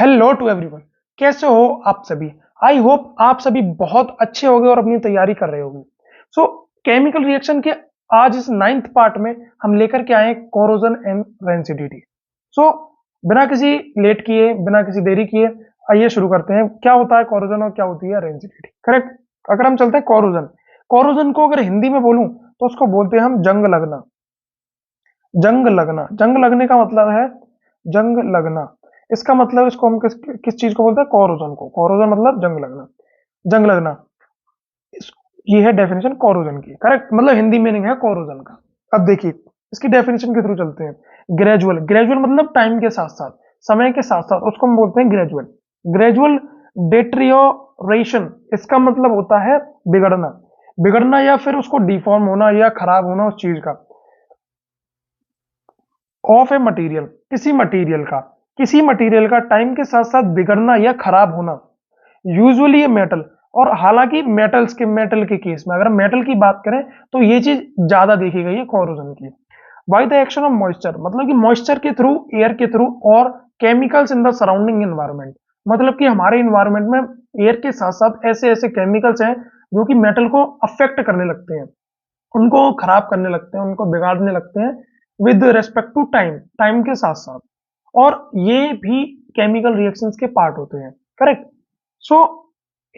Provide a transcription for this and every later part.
Hello to everyone. कैसे हो आप सभी? आई होप आप सभी बहुत अच्छे होंगे और अपनी तैयारी कर रहे होंगे। सो केमिकल रिएक्शन के आज इस 9th पार्ट में हम लेकर के आए कोरोजन एंड रेंसिडिटी। सो बिना किसी लेट किए, बिना किसी देरी किए, आइए शुरू करते हैं। क्या होता है कोरोजन और क्या होती है रेंसिडिटी? करेक्ट। अगर हम चलते हैं कोरोजन, कोरोजन को अगर हिंदी में बोलूं तो उसको बोलते हैं हम जंग लगना। जंग लगना, जंग लगने का मतलब है जंग लगना। इसका मतलब इसको हम किस किस चीज को बोलते हैं? कोरोजन को। कोरोजन मतलब जंग लगना। जंग लगना, इस- ये है डेफिनेशन कोरोजन की। करेक्ट, मतलब हिंदी मीनिंग है कोरोजन का। अब देखिए इसकी डेफिनेशन के थ्रू चलते हैं। ग्रेजुअल, ग्रेजुअल मतलब टाइम के साथ साथ, समय के साथ साथ, उसको हम बोलते हैं ग्रेजुअल। ग्रेजुअल डेट्रियोरेशन, इसका मतलब होता है बिगड़ना। बिगड़ना या फिर उसको डिफॉर्म होना या खराब होना उस चीज का। ऑफ ए मटेरियल, किसी मटेरियल का टाइम के साथ साथ बिगड़ना या खराब होना। यूजुअली ये मेटल, और हालांकि मेटल के केस में अगर हम मेटल की बात करें तो ये चीज ज्यादा देखी गई है कोरोजन की। By the action of moisture, मतलब कि मॉइस्चर के थ्रू, एयर के थ्रू, और chemicals in the surrounding environment, मतलब कि हमारे इन्वायरमेंट में एयर के साथ साथ ऐसे ऐसे केमिकल्स हैं जो कि मेटल को अफेक्ट करने लगते हैं, उनको खराब करने लगते हैं, उनको बिगाड़ने लगते हैं with respect to time, time के साथ साथ। और ये भी केमिकल रिएक्शंस के पार्ट होते हैं। करेक्ट। सो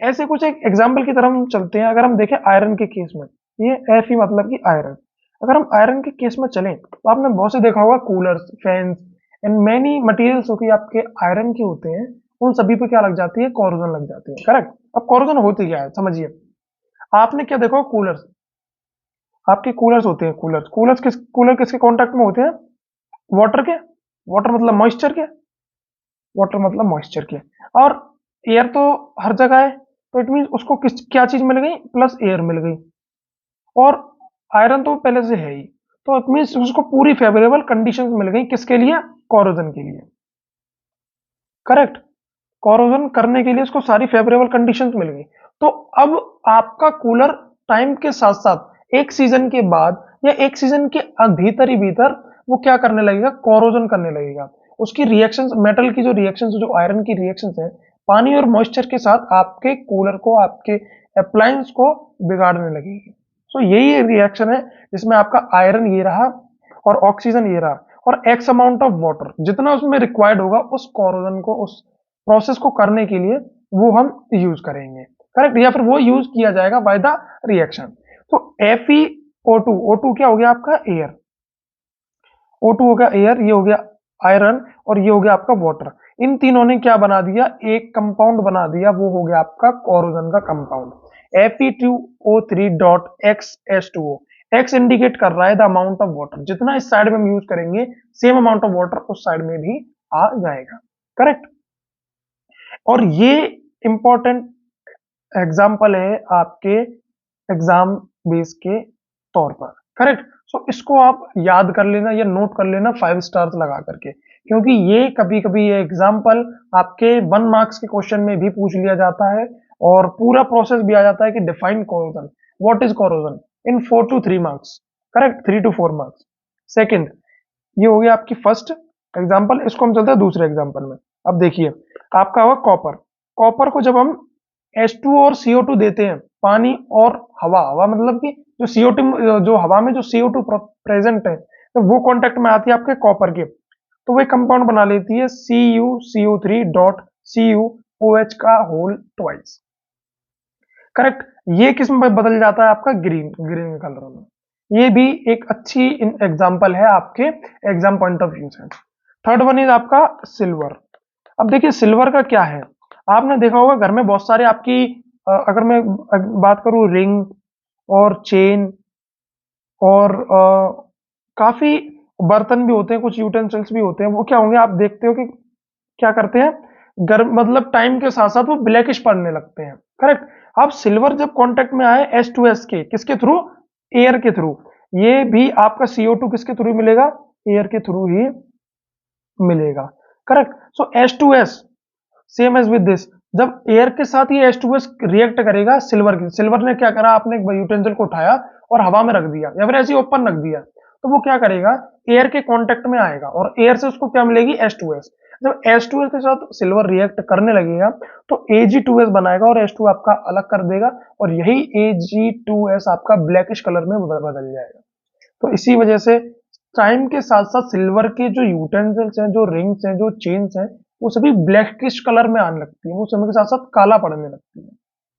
ऐसे कुछ एक एग्जांपल की तरफ हम चलते हैं। अगर हम देखें आयरन के केस में, ये एफ ही मतलब कि आयरन। अगर हम आयरन के केस में चलें तो आपने बहुत से देखा होगा, coolers, fans and many materials जो कि आपके आयरन के होते हैं, उन सभी पे क्या लग जाती है? कोरोजन लग जाती है। करेक्ट। अब कोरोजन होती क्या है समझिए। आपने क्या देखा? कूलर्स, आपके कूलर्स होते हैं, कूलर किसके कांटेक्ट में होते हैं? वाटर के। वाटर मतलब मॉइस्चर के। वाटर मतलब मॉइस्चर के। और एयर तो हर जगह है, तो इट मीन उसको किस क्या चीज मिल गई? प्लस एयर मिल गई। और आयरन तो पहले से है ही, तो इट मीन उसको पूरी फेवरेबल कंडीशंस मिल गई। किसके लिए? कोरोजन के लिए। करेक्ट। कोरोजन करने के लिए उसको सारी फेवरेबल कंडीशंस मिल गई। तो अब आपका कूलर टाइम के साथ साथ एक सीजन के बाद या एक सीजन के भीतर ही भीतर वो क्या करने लगेगा? कोरोजन करने लगेगा। उसकी रिएक्शंस, मेटल की जो रिएक्शंस, जो आयरन की रिएक्शंस है, पानी और मॉइस्चर के साथ आपके कूलर को, आपके अप्लायंस को बिगाड़ने लगेगी। सो यही रिएक्शन है जिसमें आपका आयरन ये रहा और ऑक्सीजन ये रहा, और एक्स अमाउंट ऑफ वाटर जितना उसमें रिक्वायर्ड होगा उस कोरोजन को, उस प्रोसेस को करने के लिए, वो हम यूज करेंगे। करेक्ट, या फिर वो यूज किया जाएगा बाय द रिएक्शन। तो FeO2, O2 क्या हो गया आपका? एयर। O2 हो गया एयर, ये हो गया आयरन, और ये हो गया आपका वाटर। इन तीनों ने क्या बना दिया? एक कंपाउंड बना दिया, वो हो गया आपका कोरोजन का कंपाउंड। Fe2O3.X एक्स इंडिकेट कर रहा है द अमाउंट ऑफ वाटर, जितना इस साइड में हम यूज करेंगे सेम अमाउंट ऑफ वाटर उस साइड में भी आ जाएगा। करेक्ट। और ये इंपॉर्टेंट एग्जाम्पल है आपके एग्जाम बेस के तौर पर। करेक्ट। सो इसको आप याद कर लेना या नोट कर लेना 5 स्टार्स लगा करके, क्योंकि ये कभी कभी ये एग्जाम्पल आपके 1 मार्क्स के क्वेश्चन में भी पूछ लिया जाता है, और पूरा प्रोसेस भी आ जाता है कि define corrosion, what is corrosion, in 4 to 3 marks. Correct, 3 to 4 marks. Second, ये हो गया आपकी फर्स्ट एग्जाम्पल। इसको हम चलते हैं दूसरे एग्जाम्पल में। अब देखिए आपका होगा कॉपर। कॉपर को जब हम H2 और CO2 देते हैं, पानी और हवा, हवा मतलब कि जो CO2, जो हवा में जो CO2 प्रेजेंट है, तो वो कांटेक्ट में आती है आपके कॉपर के, तो वो एक कंपाउंड बना लेती है CuCO3.CuOH का होल ट्वाइस। करेक्ट। ये किस में बदल जाता है? आपका ग्रीन, ग्रीन कलर में। ये भी एक अच्छी एग्जांपल है आपके एग्जाम पॉइंट ऑफ व्यू से। थर्ड वन इज आपका सिल्वर। अब देखिए सिल्वर का क्या है, आपने देखा होगा घर में बहुत सारे आपकी, अगर मैं बात करूं, रिंग और चेन और काफी बर्तन भी होते हैं, कुछ यूटेंसिल्स भी होते हैं, वो क्या होंगे? आप देखते हो कि क्या करते हैं, गर्म मतलब टाइम के साथ साथ वो ब्लैकिश पड़ने लगते हैं। करेक्ट। अब सिल्वर जब कांटेक्ट में आए H2S के, किसके थ्रू? एयर के थ्रू। ये भी आपका CO2 किसके थ्रू मिलेगा? एयर के थ्रू ही मिलेगा। Correct. So H2S same as with this, जब एयर के साथ ये H2S रिएक्ट करेगा सिल्वर की, सिल्वर ने क्या करा? आपने एक यूटेंसिल को उठाया और हवा में रख दिया या फिर ऐसे ही ओपन रख दिया, तो वो क्या करेगा? एयर के कांटेक्ट में आएगा और एयर से उसको क्या मिलेगी? H2S। जब H2S के साथ सिल्वर रिएक्ट करने लगेगा तो Ag2S बनाएगा और H2 आपका अलग कर देगा और यही Ag2S आपका ब्लैकिश कलर में बदल जाएगा। तो इसी वजह से टाइम के साथ साथ सिल्वर के जो यूटेंसिल्स हैं, जो रिंग्स हैं, जो चेन्स हैं, वो सभी ब्लैकिश कलर में आने लगती है, वो समय के साथ साथ काला पड़ने लगती है।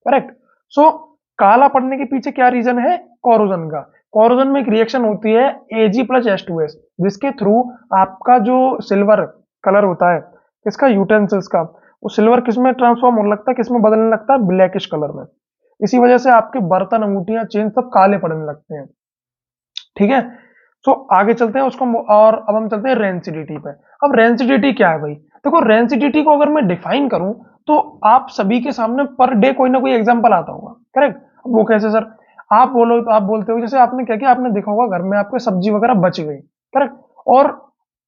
करेक्ट। सो काला पड़ने के पीछे क्या रीजन है? कोरोजन का। कोरोजन में एक रिएक्शन होती है Ag प्लस H2S, जिसके थ्रू आपका जो सिल्वर कलर होता है इसका यूटेंसिल्स का, वो सिल्वर किस में ट्रांसफॉर्म होने लगता है, किस में बदलने लगता है? ब्लैकिश कलर में। इसी वजह से आपके बर्तन, अंगूठियां, चेन सब काले पड़ने लगते हैं। ठीक है। तो आगे चलते हैं उसको, और अब हम चलते हैं रेंसिडिटी पे। अब रेंसिडिटी क्या है भाई? देखो, रेंसिडिटी को अगर मैं डिफाइन करूं तो आप सभी के सामने पर डे कोई ना कोई एग्जांपल आता होगा। करेक्ट। अब वो कैसे सर? आप बोलो तो आप बोलते हो, जैसे आपने क्या किया, आपने देखा होगा घर में आपके सब्जी वगैरह बच गई। करेक्ट। और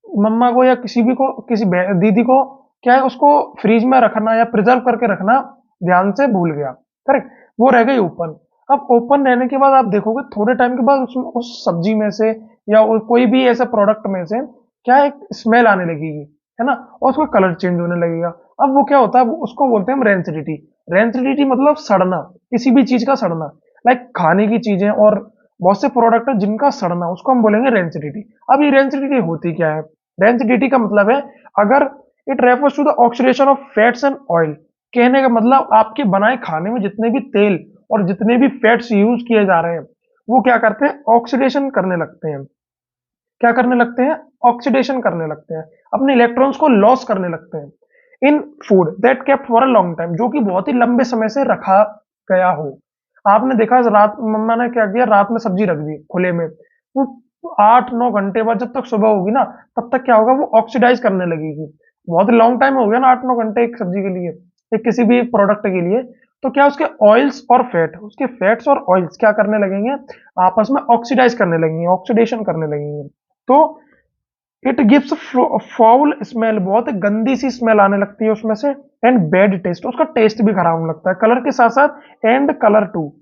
मम्मा को या किसी भी को, किसी दीदी को क्या है, उसको फ्रिज में रखना या प्रिजर्व करके रखना ध्यान से भूल गया। करेक्ट। वो रह गई ओपन। अब ओपन रहने के बाद आप देखोगे थोड़े टाइम के बाद उस सब्जी में से या कोई भी ऐसे प्रोडक्ट में से क्या एक स्मेल आने लगेगी, है ना, और उसका कलर चेंज होने लगेगा। अब वो क्या होता है, उसको बोलते हैं हम रेंसिडिटी। रेंसिडिटी मतलब सड़ना, किसी भी चीज का सड़ना। लाइक खाने की चीजें और बहुत से प्रोडक्ट है जिनका सड़ना, उसको हम बोलेंगे रेंसिडिटी। अब ये रेंसिडिटी होती क्या है? रेंसिडिटी का मतलब है, अगर it refers to the oxidation of fats and oil. कहने का मतलब आपके बनाए खाने में जितने भी तेल और जितने भी फैट्स यूज किए जा रहे हैं, वो क्या करते हैं? ऑक्सीडेशन करने लगते हैं। क्या करने लगते हैं? ऑक्सीडेशन करने लगते हैं, अपने इलेक्ट्रॉन्स को लॉस करने लगते हैं इन food that kept for a long time, जो कि बहुत ही लंबे समय से रखा गया हो। आपने देखा रात मम्मा ने क्या किया, रात में सब्जी रख दी खुले में, वो 8-9 घंटे बाद जब तक सुबह होगी ना, तब तक क्या होगा, वो ऑक्सीडाइज करने लगेगी। बहुत लॉन्ग टाइम हो गया ना, 8-9 घंटे एक सब्जी के लिए, एक किसी भी प्रोडक्ट के लिए। तो क्या उसके ऑयल्स और फैट, उसके फैट्स और ऑयल्स क्या करने लगेंगे? आपस में ऑक्सीडाइज करने लगेंगे, ऑक्सीडेशन करने लगेंगे। तो इट गिव्स फाउल स्मेल, बहुत गंदी सी स्मेल आने लगती है उसमें से, एंड बैड टेस्ट, उसका टेस्ट भी खराब होने लगता है कलर के साथ साथ, एंड कलर टू,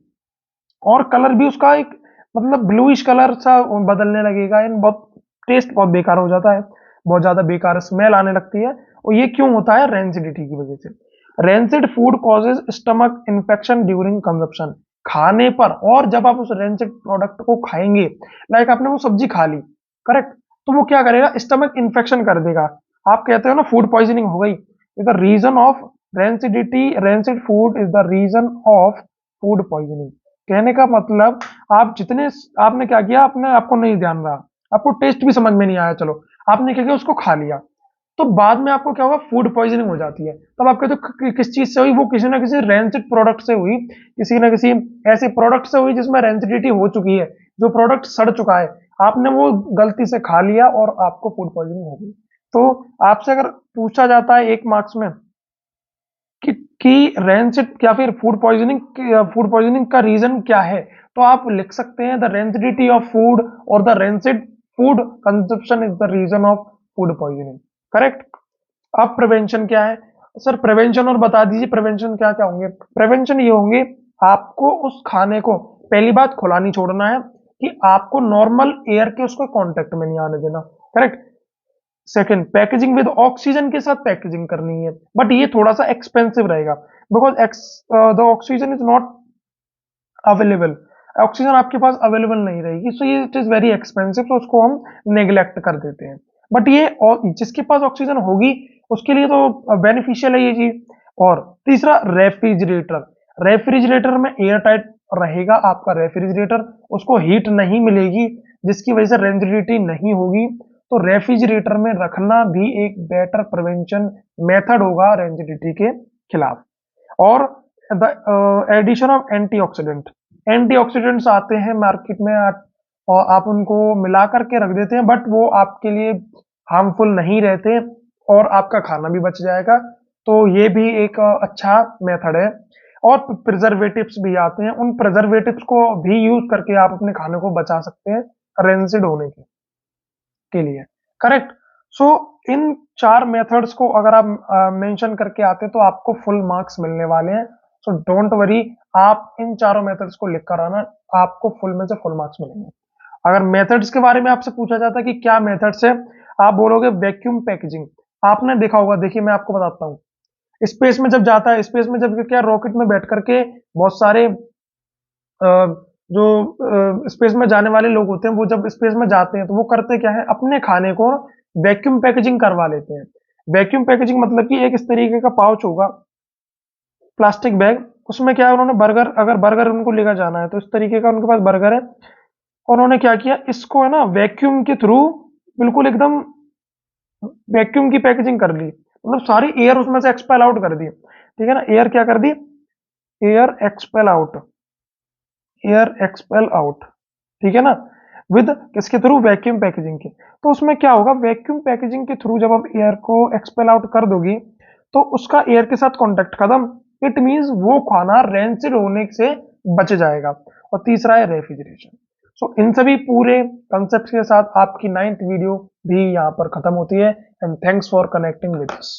और कलर भी उसका एक मतलब ब्लूइश कलर सा बदलने लगेगा, एंड बहुत टेस्ट बहुत बेकार हो जाता है, बहुत ज्यादा बेकार स्मेल आने लगती है। और ये क्यों होता है? रेंसिडिटी की वजह से। Rancid food causes stomach infection during consumption, खाने पर, और जब आप उस रेंसिड प्रोडक्ट को खाएंगे, लाइक आपने वो सब्जी खा ली, करेक्ट, तो वो क्या करेगा? स्टमक इन्फेक्शन कर देगा। आप कहते हो ना फूड पॉइजनिंग हो गई, the reason of rancidity, rancid food is the reason of food poisoning. कहने का मतलब, आप जितने, आपने क्या किया, आपने, आपको नहीं ध्यान रहा, आपको टेस्ट भी समझ में नहीं आया, चलो आपने क्या किया, उसको खा लिया, तो बाद में आपको क्या होगा? फूड पॉइजनिंग हो जाती है। तब आप कहते हो किस चीज से हुई? वो किसी ना किसी रेंसिड प्रोडक्ट से हुई, किसी ना किसी ऐसे प्रोडक्ट से हुई जिसमें रेंसिडिटी हो चुकी है, जो प्रोडक्ट सड़ चुका है, आपने वो गलती से खा लिया और आपको फूड पॉइजनिंग हो गई। तो आपसे अगर पूछा जाता है 1 मार्क्स में कि रेंसिड या फिर फूड पॉइजनिंग का रीजन क्या है, तो आप लिख सकते हैं द रेंसिडिटी ऑफ फूड और the rancid food consumption is the reason of food poisoning. Correct. अब प्रिवेंशन क्या है? सर प्रिवेंशन और बता दीजिए, प्रिवेंशन क्या क्या होंगे? प्रिवेंशन ये होंगे, आपको उस खाने को, पहली बात खुला नहीं छोड़ना है, कि आपको नॉर्मल एयर के उसको कांटेक्ट में नहीं आने देना। Correct. Second, packaging with oxygen के साथ पैकेजिंग करनी है, बट ये थोड़ा सा एक्सपेंसिव रहेगा, because the oxygen is not available, oxygen आपके पास अवेलेबल नहीं रहेगी, सो ये इट इज वेरी एक्सपेंसिव, तो उसको हम नेग्लेक्ट कर देते हैं। बट ये, और जिसके पास ऑक्सीजन होगी उसके लिए तो बेनिफिशियल है ये चीज। और तीसरा, रेफ्रिजरेटर। रेफ्रिजरेटर में एयर टाइट रहेगा आपका रेफ्रिजरेटर, उसको हीट नहीं मिलेगी, जिसकी वजह से रेंजिडिटी नहीं होगी। तो रेफ्रिजरेटर में रखना भी एक बेटर प्रिवेंशन मेथड होगा रेंजिडिटी के खिलाफ। और the addition of antioxidant, antioxidants आते हैं मार्केट में, और आप उनको मिला करके रख देते हैं, बट वो आपके लिए हार्मफुल नहीं रहते और आपका खाना भी बच जाएगा। तो ये भी एक अच्छा मेथड है। और प्रिजर्वेटिव्स भी आते हैं, उन प्रिजर्वेटिव्स को भी यूज करके आप अपने खाने को बचा सकते हैं रेंसिड होने के लिए। करेक्ट। सो इन 4 मेथड्स को अगर आप मेंशन करके आते हैं तो आपको फुल मार्क्स मिलने वाले हैं। सो डोंट वरी, आप इन 4 मेथड्स को लिख कर आना, आपको फुल में से फुल मार्क्स मिलेंगे। अगर मेथड्स के बारे में आपसे पूछा जाता है कि क्या मेथड्स है, आप बोलोगे वैक्यूम पैकेजिंग, आपने देखा होगा, देखिए मैं आपको बताता हूँ। स्पेस में जब जाता है, स्पेस में जब क्या रॉकेट में बैठ करके बहुत सारे जो स्पेस में जाने वाले लोग होते हैं, वो जब स्पेस में जाते हैं तो वो करते क्या है, अपने खाने को वैक्यूम पैकेजिंग करवा लेते हैं। वैक्यूम पैकेजिंग मतलब कि एक इस तरीके का पाउच होगा, प्लास्टिक बैग, उसमें क्या है, उन्होंने बर्गर, अगर बर्गर उनको लेकर जाना है तो इस तरीके का उनके पास बर्गर है, और उन्होंने क्या किया, इसको है ना वैक्यूम के थ्रू बिल्कुल एकदम वैक्यूम की पैकेजिंग कर ली, मतलब सारी एयर उसमें से एक्सपेल आउट कर दी, ठीक है ना, एयर क्या कर दी, air expel out, air expel out, ठीक है ना, विद किसके थ्रू, वैक्यूम पैकेजिंग के। तो उसमें क्या होगा, वैक्यूम पैकेजिंग के थ्रू जब आप एयर को एक्सपेल आउट कर दोगी तो उसका एयर के साथ कांटेक्ट खत्म, इट मींस वो खाना रेंसिड होने से बच जाएगा। और तीसरा है रेफ्रिजरेशन। सो इन सभी पूरे कंसेप्ट के साथ आपकी 9th वीडियो भी यहाँ पर खत्म होती है। And thanks for connecting with us.